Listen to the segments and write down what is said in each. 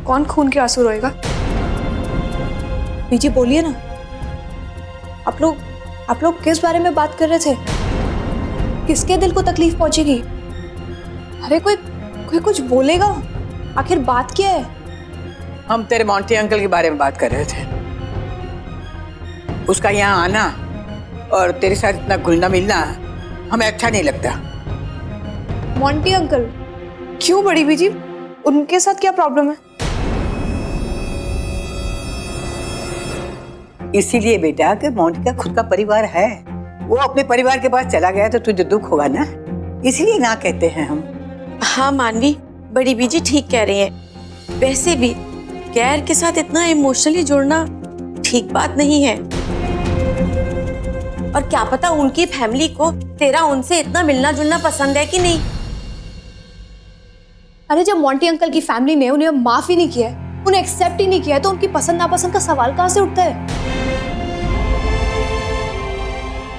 कौन खून के आंसू रोएगा? बीजी बोलिए ना, आप लोग किस बारे में बात कर रहे थे? किसके दिल को तकलीफ पहुंचेगी? अरे कोई कुछ बोलेगा, आखिर बात क्या है? हम तेरे मोंटी अंकल के बारे में बात कर रहे थे। उसका यहाँ आना और तेरे साथ इतना घुलना मिलना हमें अच्छा नहीं लगता। मोंटी अंकल क्यों बड़ी बीजी, उनके साथ क्या प्रॉब्लम है? इसीलिए बेटा कि मोंटी का खुद का परिवार है, वो अपने परिवार के पास चला गया तो तुझे दुख होगा ना, इसलिए ना कहते हैं हम। हाँ मानवी, बड़ी बीजी ठीक कह रही है। वैसे भी गैर के साथ इतना इमोशनली जुड़ना ठीक बात नहीं है। और क्या पता उनकी फैमिली को तेरा उनसे इतना मिलना जुलना पसंद है कि नहीं। अरे जब मोंटी अंकल की फैमिली ने उन्हें माफ ही नहीं किया है, उन्हें एक्सेप्ट ही नहीं किया है, तो उनकी पसंद नापसंद का सवाल कहां से उठता है?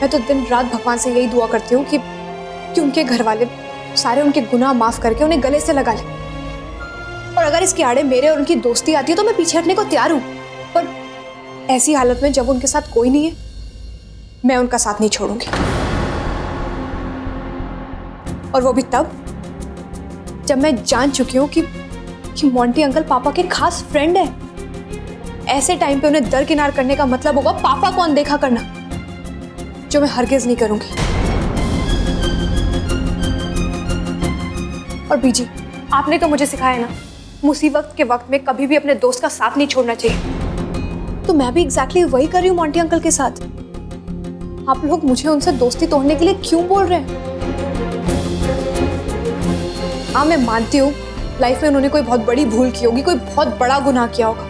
मैं तो दिन रात भगवान से यही दुआ करती हूँ कि उनके घर वाले सारे उनके गुनाह माफ करके उन्हें गले से लगा ले। और अगर इसके आड़े मेरे और उनकी दोस्ती आती है तो मैं पीछे हटने को तैयार हूँ, पर ऐसी हालत में जब उनके साथ कोई नहीं है, मैं उनका साथ नहीं छोड़ूंगी। और वो भी तब जब मैं जान चुकी हूँ कि मोंटी अंकल पापा के खास फ्रेंड है। ऐसे टाइम पे उन्हें दरकिनार करने का मतलब होगा पापा को अनदेखा करना, जो मैं हरगिज नहीं करूंगी। और बीजी, आपने तो मुझे सिखाया ना, मुसीबत के वक्त में कभी भी अपने दोस्त का साथ नहीं छोड़ना चाहिए। तो मैं भी एग्जैक्टली वही कर रही हूँ मोंटी अंकल के साथ। आप लोग मुझे उनसे दोस्ती तोड़ने के लिए क्यों बोल रहे हैं? हाँ मैं मानती हूँ लाइफ में उन्होंने कोई बहुत बड़ी भूल की होगी, कोई बहुत बड़ा गुनाह किया होगा,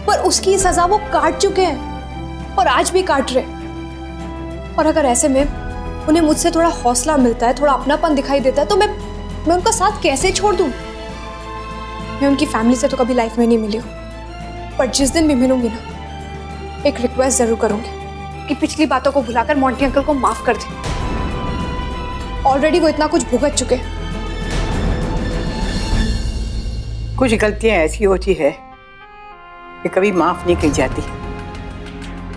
पर उसकी सजा वो काट चुके हैं और आज भी काट रहे। और अगर ऐसे में उन्हें मुझसे थोड़ा हौसला मिलता है, थोड़ा अपनापन दिखाई देता है, तो मैं उनका साथ कैसे छोड़ दूं? मैं उनकी फैमिली से तो कभी लाइफ में नहीं मिली हूँ, पर जिस दिन भी मिलूंगी ना, एक रिक्वेस्ट जरूर करूंगी कि पिछली बातों को भुलाकर मोंटी अंकल को माफ कर दे। ऑलरेडी वो इतना कुछ भुगत चुके हैं। कुछ गलतियां ऐसी होती है कि कभी माफ नहीं की जाती,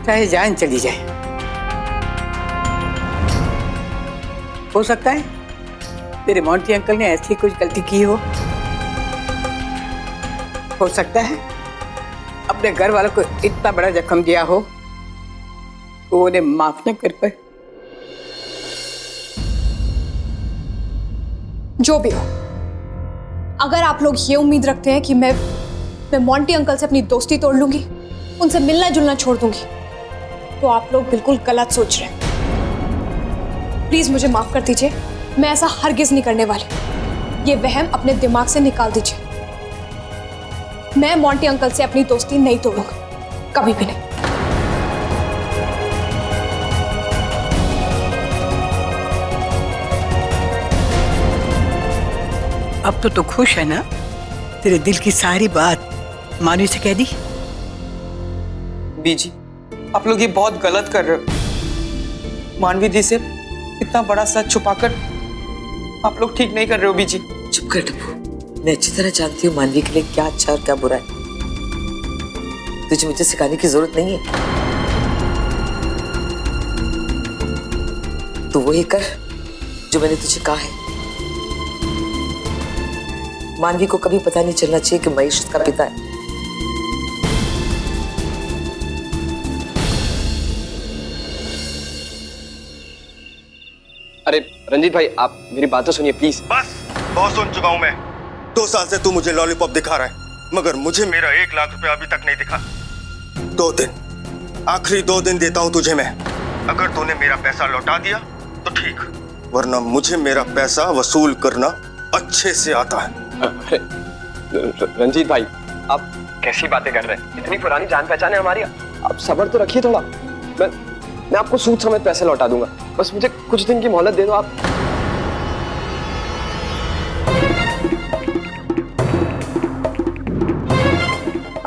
चाहे जान चली जाए। हो सकता है तेरे मोंटी अंकल ने ऐसी कुछ गलती की हो सकता है अपने घर वालों को इतना बड़ा जख्म दिया हो वो उन्हें माफ न कर पाए। जो भी हो, अगर आप लोग ये उम्मीद रखते हैं कि मैं मोंटी अंकल से अपनी दोस्ती तोड़ लूंगी, उनसे मिलना जुलना छोड़ दूंगी, तो आप लोग बिल्कुल गलत सोच रहे हैं। प्लीज मुझे माफ कर दीजिए, मैं ऐसा हरगिज नहीं करने वाली। ये वहम अपने दिमाग से निकाल दीजिए। मैं मोंटी अंकल से अपनी दोस्ती नहीं तोड़ूंगा, कभी भी नहीं। अब तो तू खुश है ना? तेरे दिल की सारी बात मानवी से कह दी? बीजी, आप लोग ये बहुत गलत कर रहे हो। मानवी दी से इतना बड़ा सच छुपाकर आप लोग ठीक नहीं कर रहे हो बीजी। चुप कर टप्पू, मैं अच्छी तरह जानती हूँ मानवी के लिए क्या अच्छा और क्या बुरा है। तुझे मुझे सिखाने की जरूरत नहीं है। तू वही कर जो मैंने तुझे कहा है। मानवी को कभी पता नहीं चलना चाहिए कि महेश उसका पिता है। अरे रंजीत भाई, आप मेरी बात तो सुनिए प्लीज। बस बहुत सुन चुका हूं मैं। 2 साल से तू मुझे लॉलीपॉप दिखा रहा है, मगर मुझे मेरा 1 लाख रुपया अभी तक नहीं दिखा। 2 दिन, आखिरी 2 दिन देता हूं तुझे मैं। अगर तूने मेरा पैसा लौटा दिया तो ठीक, वरना मुझे मेरा पैसा वसूल करना अच्छे से आता है। रंजीत भाई, आप कैसी बातें कर रहे हैं? इतनी पुरानी जान पहचान है हमारी, आप सब्र तो रखिए थोड़ा। मैं आपको सूद समेत पैसे लौटा दूंगा, बस मुझे कुछ दिन की मोहलत दे दो आप।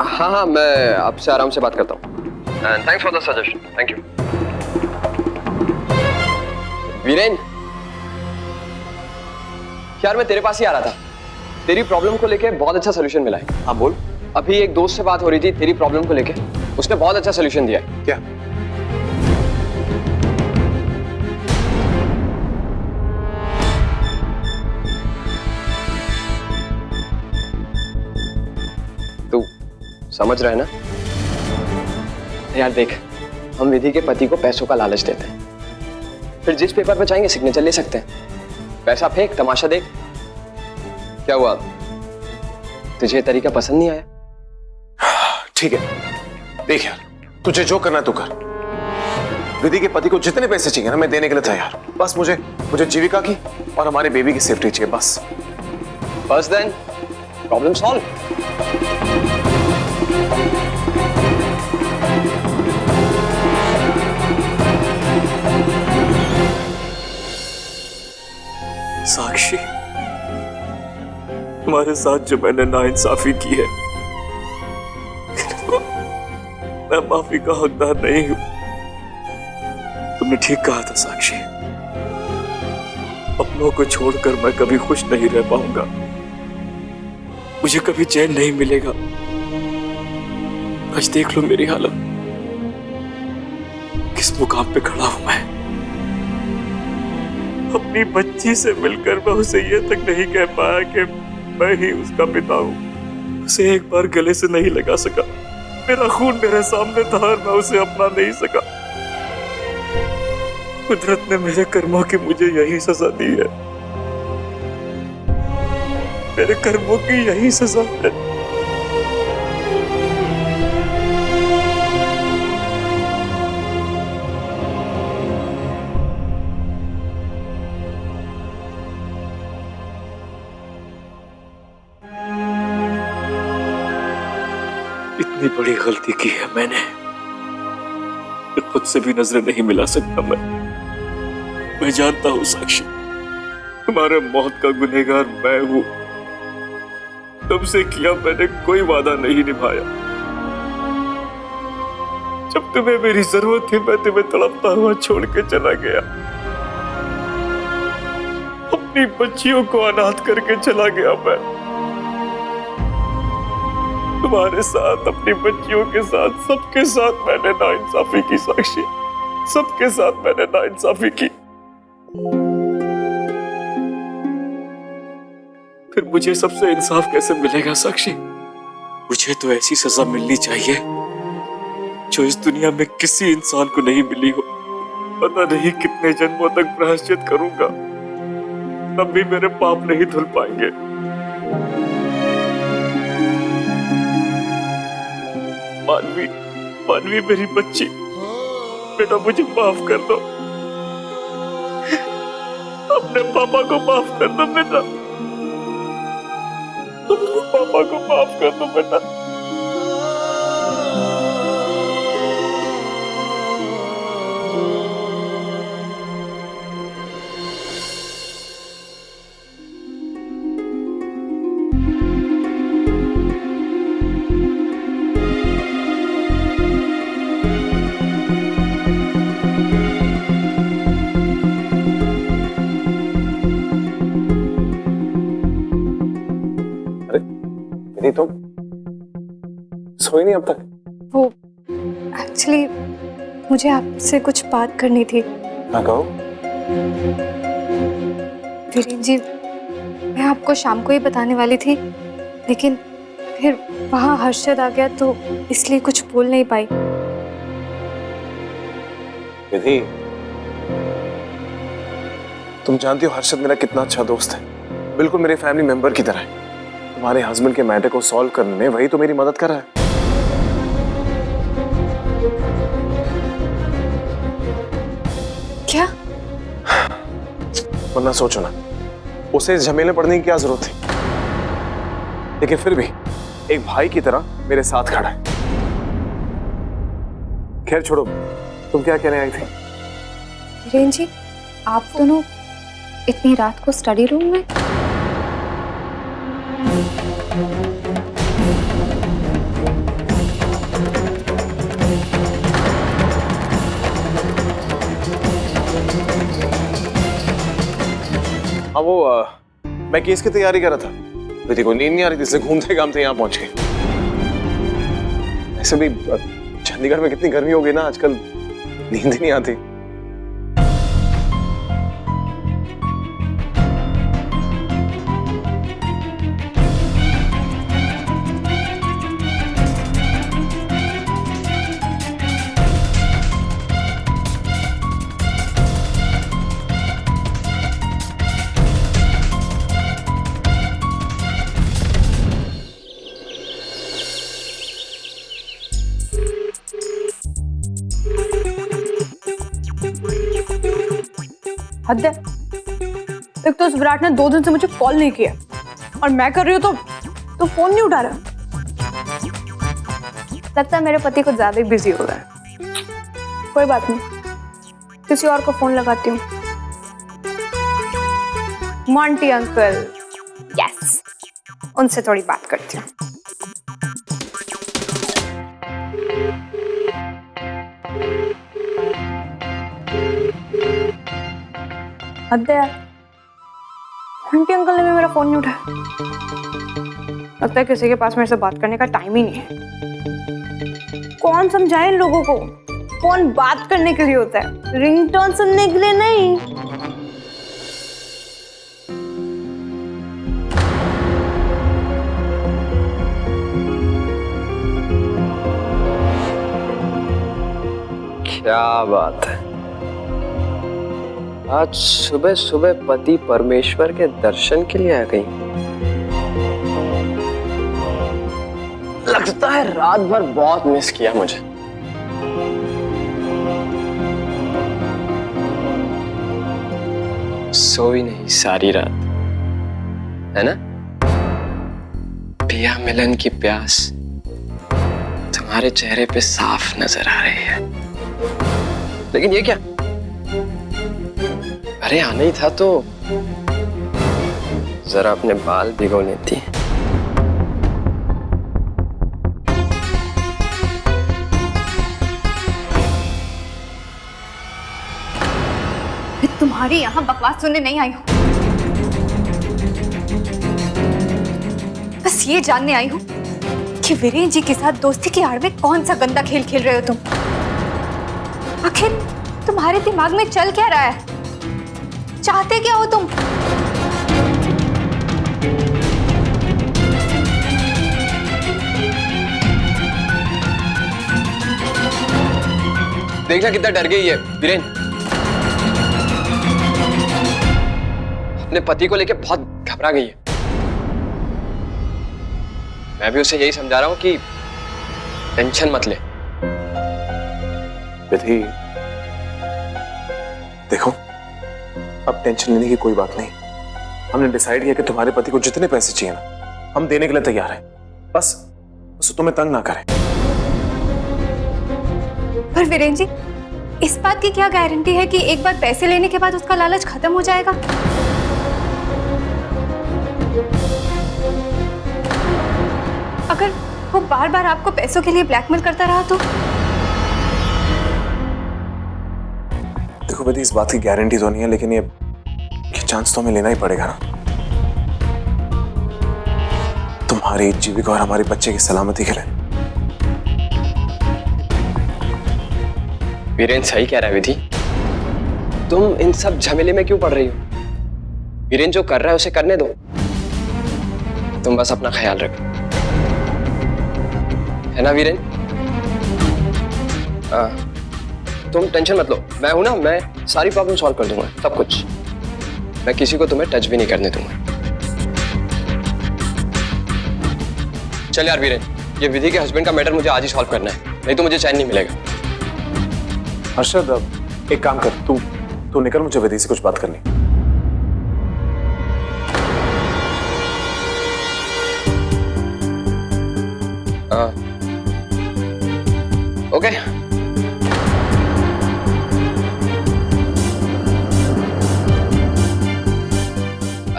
हाँ, मैं आपसे आराम से बात करता हूँ। And thanks for the suggestion, thank you. Viren, यार मैं तेरे पास ही आ रहा था। तेरी प्रॉब्लम को लेके बहुत अच्छा सोल्यूशन मिला है। हाँ बोल। अभी एक दोस्त से बात हो रही थी तेरी प्रॉब्लम को लेके, उसने बहुत अच्छा सोल्यूशन दिया है। क्या? तू समझ रहा है ना? यार देख, हम विधि के पति को पैसों का लालच देते हैं, फिर जिस पेपर पे चाहेंगे सिग्नेचर ले सकते हैं। पैसा फेंक, तमाशा देख। क्या हुआ, तुझे ये तरीका पसंद नहीं आया? ठीक है, देख यार, तुझे जो करना है तू कर। विधि के पति को जितने पैसे चाहिए ना मैं देने के लिए तैयार। बस मुझे जीविका की और हमारे बेबी की सेफ्टी चाहिए बस। बस देन प्रॉब्लम सॉल्व। साक्षी, तुम्हारे साथ जो मैंने नाइंसाफी की है, मैं माफी का हकदार नहीं हूं। तुमने ठीक कहा था साक्षी, अपनों को छोड़कर मैं कभी खुश नहीं रह पाऊंगा, मुझे कभी चैन नहीं मिलेगा। आज देख लो मेरी हालत, किस मुकाम पे खड़ा हूं मैं। अपनी बच्ची से मिलकर मैं उसे ये तक नहीं कह पाया कि मैं ही उसका पिता हूं। उसे एक बार गले से नहीं लगा सका। मेरा खून मेरे सामने था और मैं उसे अपना नहीं सका। कुदरत ने मेरे कर्मों की मुझे यही सजा दी है। मेरे कर्मों की यही सजा है। इतनी बड़ी गलती की है मैंने, खुद से भी नजरें नहीं मिला सकता मैं जानता हूं साक्षी, तुम्हारे मौत का गुनहगार मैं हूं। तुमसे किया मैंने कोई वादा नहीं निभाया। जब तुम्हें मेरी जरूरत थी मैं तुम्हें तड़पता हुआ छोड़ के चला गया। अपनी बच्चियों को अनाथ करके चला गया मैं। तुम्हारे साथ, अपनी बच्चियों के साथ, सबके साथ मैंने नाइंसाफी की साक्षी, सबके साथ मैंने नाइंसाफी की। फिर मुझे सबसे इंसाफ कैसे मिलेगा साक्षी? मुझे तो ऐसी सजा मिलनी चाहिए जो इस दुनिया में किसी इंसान को नहीं मिली हो। पता नहीं कितने जन्मों तक प्रायश्चित करूंगा, तब भी मेरे पाप नहीं धुल पाएंगे। मानवी मेरी बच्ची, बेटा मुझे माफ कर दो। अपने पापा को माफ कर दो बेटा, अपने पापा को माफ कर दो बेटा। तो सोई नहीं अब तक? वो एक्चुअली मुझे आपसे कुछ बात करनी थी। हाँ कहो। वीरेन जी, मैं आपको शाम को ही बताने वाली थी, लेकिन फिर वहाँ हर्षद आ गया तो इसलिए कुछ बोल नहीं पाई। विधि, तुम जानती हो हर्षद मेरा कितना अच्छा दोस्त है, बिल्कुल मेरे फैमिली मेंबर की तरह है। तुम्हारे हस्बैंड के मैटर को सॉल्व करने में वही तो मेरी मदद कर रहा है। क्या? वरना सोचो ना, उसे इस झमेले पड़ने की क्या जरूरत थी, लेकिन फिर भी एक भाई की तरह मेरे साथ खड़ा है। खैर छोड़ो, तुम क्या कहने आई थी? वीरेन जी, आप दोनों इतनी रात को स्टडी रूम में? हाँ वो मैं केस की तैयारी कर रहा था, विधि को नींद नहीं आ रही थी इसलिए घूमते घामते यहाँ पहुंच गए। ऐसे भी चंडीगढ़ में कितनी गर्मी हो गई ना आजकल, नींद ही नहीं आती। हद है। एक तो उस विराट ने 2 दिन से मुझे कॉल नहीं किया और मैं कर रही हूँ तो फोन नहीं उठा रहा। लगता है मेरे पति कुछ ज्यादा ही बिजी हो रहा है। कोई बात नहीं, किसी और को फोन लगाती हूँ। मॉन्टी अंकल, यस, उनसे थोड़ी बात करती हूँ। हद है यार, आंटी अंकल ने भी मेरा फोन नहीं उठाया। लगता है किसी के पास मेरे से बात करने का टाइम ही नहीं है। कौन समझाए इन लोगों को, फोन बात करने के लिए होता है, रिंगटोन सुनने के लिए नहीं। क्या बात है, आज सुबह सुबह पति परमेश्वर के दर्शन के लिए आ गई। लगता है रात भर बहुत मिस किया मुझे। सोई नहीं सारी रात, है ना? पिया मिलन की प्यास तुम्हारे चेहरे पे साफ नजर आ रही है। लेकिन ये क्या, अरे आना ही था तो जरा अपने बाल भिगो लेती। मैं तुम्हारी यहाँ बकवास सुनने नहीं आई हूँ, बस ये जानने आई हूँ कि वीरेन जी के साथ दोस्ती की आड़ में कौन सा गंदा खेल खेल रहे हो तुम। आखिर तुम्हारे दिमाग में चल क्या रहा है, चाहते क्या हो तुम? देखना कितना डर गई है वीरेन, अपने पति को लेके बहुत घबरा गई है। मैं भी उसे यही समझा रहा हूं कि टेंशन मत ले। विधि देखो, अब टेंशन लेने की कोई बात नहीं। हमने डिसाइड किया कि तुम्हारे पति को जितने पैसे चाहिए ना, हम देने के लिए तैयार हैं। बस तुम्हें तंग ना करें। पर वीरेन जी, इस बात की क्या गारंटी है कि एक बार पैसे लेने के बाद उसका लालच खत्म हो जाएगा? अगर वो बार बार आपको पैसों के लिए ब्लैकमेल करता रहा तो? देखो विधि, इस बात की गारंटी तो नहीं है, लेकिन ये चांस तो हमें लेना ही पड़ेगा ना, तुम्हारी जीविका और हमारे बच्चे की सलामती के लिए। वीरेन सही कह रहा है विधि, तुम इन सब झमेले में क्यों पड़ रही हो? वीरेन जो कर रहा है उसे करने दो, तुम बस अपना ख्याल रखो, है ना वीरेन? तुम टेंशन मत लो, मैं हूं ना, मैं सारी प्रॉब्लम सॉल्व कर दूंगा, सब कुछ। मैं किसी को तुम्हें टच भी नहीं करने दूंगा। चल यार वीरेन, ये विधि के हस्बैंड का मैटर मुझे आज ही सॉल्व करना है, नहीं तो मुझे चैन नहीं मिलेगा। हर्षद, एक काम कर, तू निकल, मुझे विधि से कुछ बात करनी। ओके।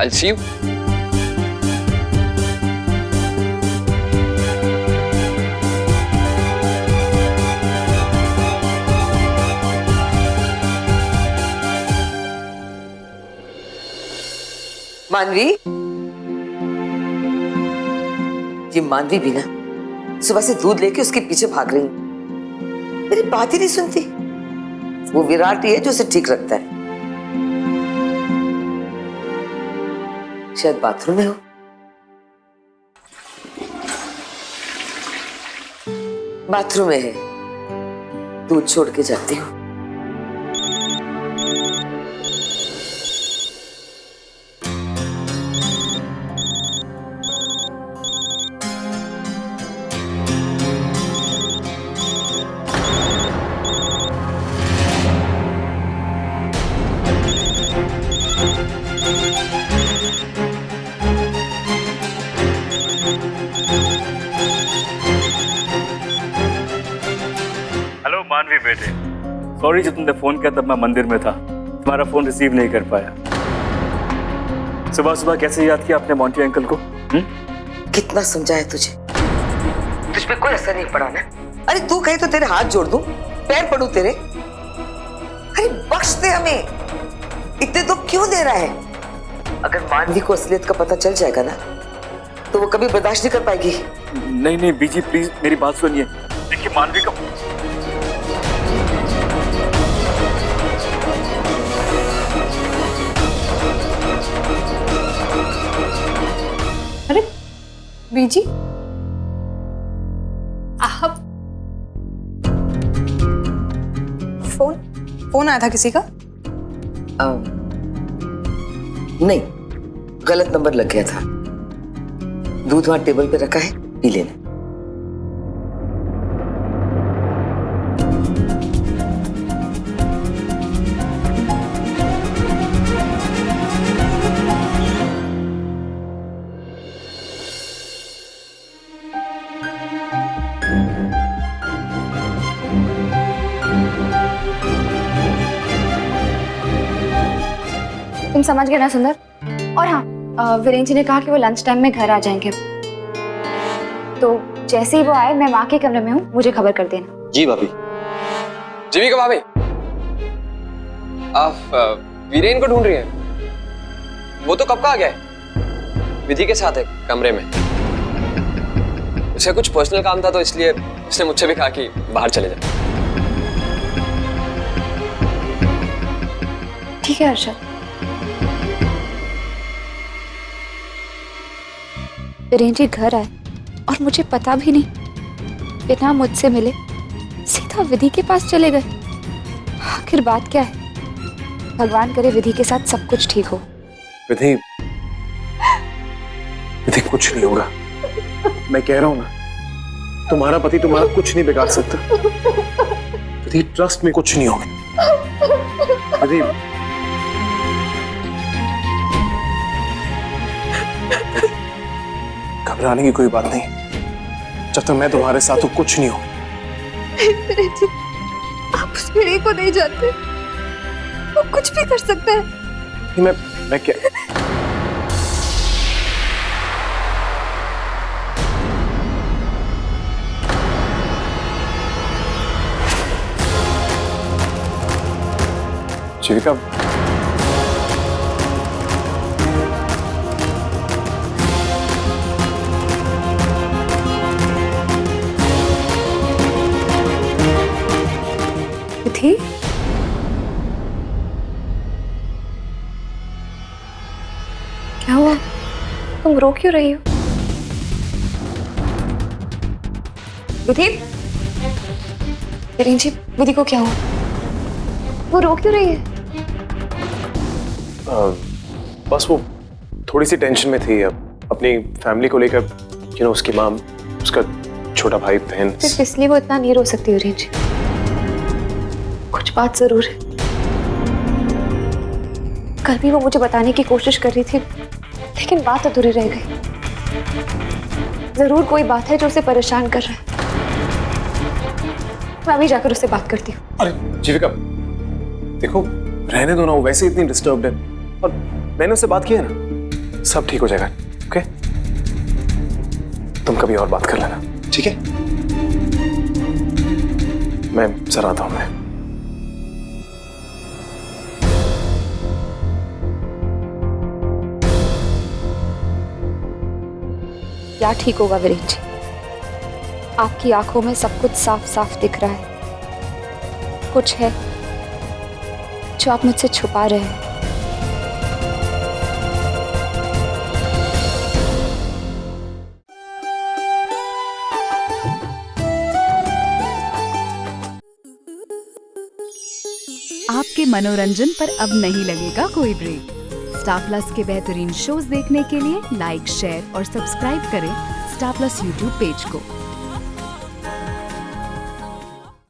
I'll see you. मानवी, ये मानवी भी ना सुबह से दूध लेके उसके पीछे भाग रही, मेरी बात ही नहीं सुनती। वो विराट ही है जो उसे ठीक रखता है। शायद बाथरूम में हो। बाथरूम में है, दूध छोड़ के जाती हूँ। हेलो मानवी बेटे, सॉरी जब तुमने फोन किया तब मैं मंदिर में था, तुम्हारा फोन रिसीव नहीं कर पाया। सुबह सुबह कैसे याद किया आपने मोंटी अंकल को? कितना समझाया तुझे, तुझ पे कोई असर नहीं पड़ा ना। अरे तू कहे तो तेरे हाथ जोड़ दूं, पैर पड़ू तेरे। अरे बख्श दे हमें, इतने दुख क्यों दे रहा है? अगर मानवी को असलियत का पता चल जाएगा ना तो वो कभी बर्दाश्त नहीं कर पाएगी। नहीं नहीं बीजी प्लीज मेरी बात सुनिए। देखिए मानवी का अरे बीजी, आप फोन आया था किसी का? नहीं, गलत नंबर लग गया था। दूध वहां टेबल पे रखा है, पी लेना। तुम समझ गए ना सुंदर? और हाँ, वीरेंद्र जी ने कहा कि वो लंच टाइम में घर आ जाएंगे, तो जैसे ही वो आए मैं माँ के कमरे में हूँ, मुझे खबर कर देना। जी भाभी। जीविका भाभी, आप वीरेन को ढूंढ रही हैं? वो तो कब का आ गया है, विधि के साथ है कमरे में। उसे कुछ पर्सनल काम था तो इसलिए उसने मुझसे भी कहा कि बाहर चले जाए। ठीक है अर्शद। वीरेंद्र जी घर आए और मुझे पता भी नहीं, बिना मुझसे मिले सीधा विधि के पास चले गए। आखिर बात क्या है? भगवान करे विधि के साथ सब कुछ ठीक हो। विधि, विधि कुछ नहीं होगा, मैं कह रहा हूं ना, तुम्हारा पति तुम्हारा कुछ नहीं बिगाड़ सकता। विधि ट्रस्ट में कुछ नहीं होगा। विधि घबराने की कोई बात नहीं, जब तक मैं तुम्हारे साथ हूं कुछ नहीं होगा। आप उस पीढ़ी को नहीं जानते, वो कुछ भी कर सकता है। मैं क्या जीविका, विधि, क्या हुआ? तुम रो क्यों रही हो? विधि, वीरेंद्र जी, विधि को क्या हुआ? वो रो क्यों रही है? बस वो थोड़ी सी टेंशन में थी अपनी फैमिली को लेकर। उसकी माँ, उसका छोटा भाई बहन। सिर्फ इसलिए वो इतना नहीं रो सकती वीरेंद्र जी, कुछ बात जरूर है। कल भी वो मुझे बताने की कोशिश कर रही थी, लेकिन बात अधूरी रह गई। जरूर कोई बात है जो उसे परेशान कर रहा है। मैं अभी जाकर उससे बात करती हूँ। अरे जीविका, देखो रहने दो ना, वो वैसे इतनी डिस्टर्ब्ड है और मैंने उससे बात की है ना, सब ठीक हो जाएगा। ओके, तुम कभी और बात कर लेना, ठीक है? मैं जरा आता हूं। मैं क्या ठीक होगा वीरेन जी? आपकी आंखों में सब कुछ साफ साफ दिख रहा है। कुछ है जो आप मुझसे छुपा रहे हैं। आपके मनोरंजन पर अब नहीं लगेगा कोई ब्रेक। स्टार प्लस के बेहतरीन शोज देखने के लिए लाइक, शेयर और सब्सक्राइब करें स्टार प्लस यूट्यूब पेज को।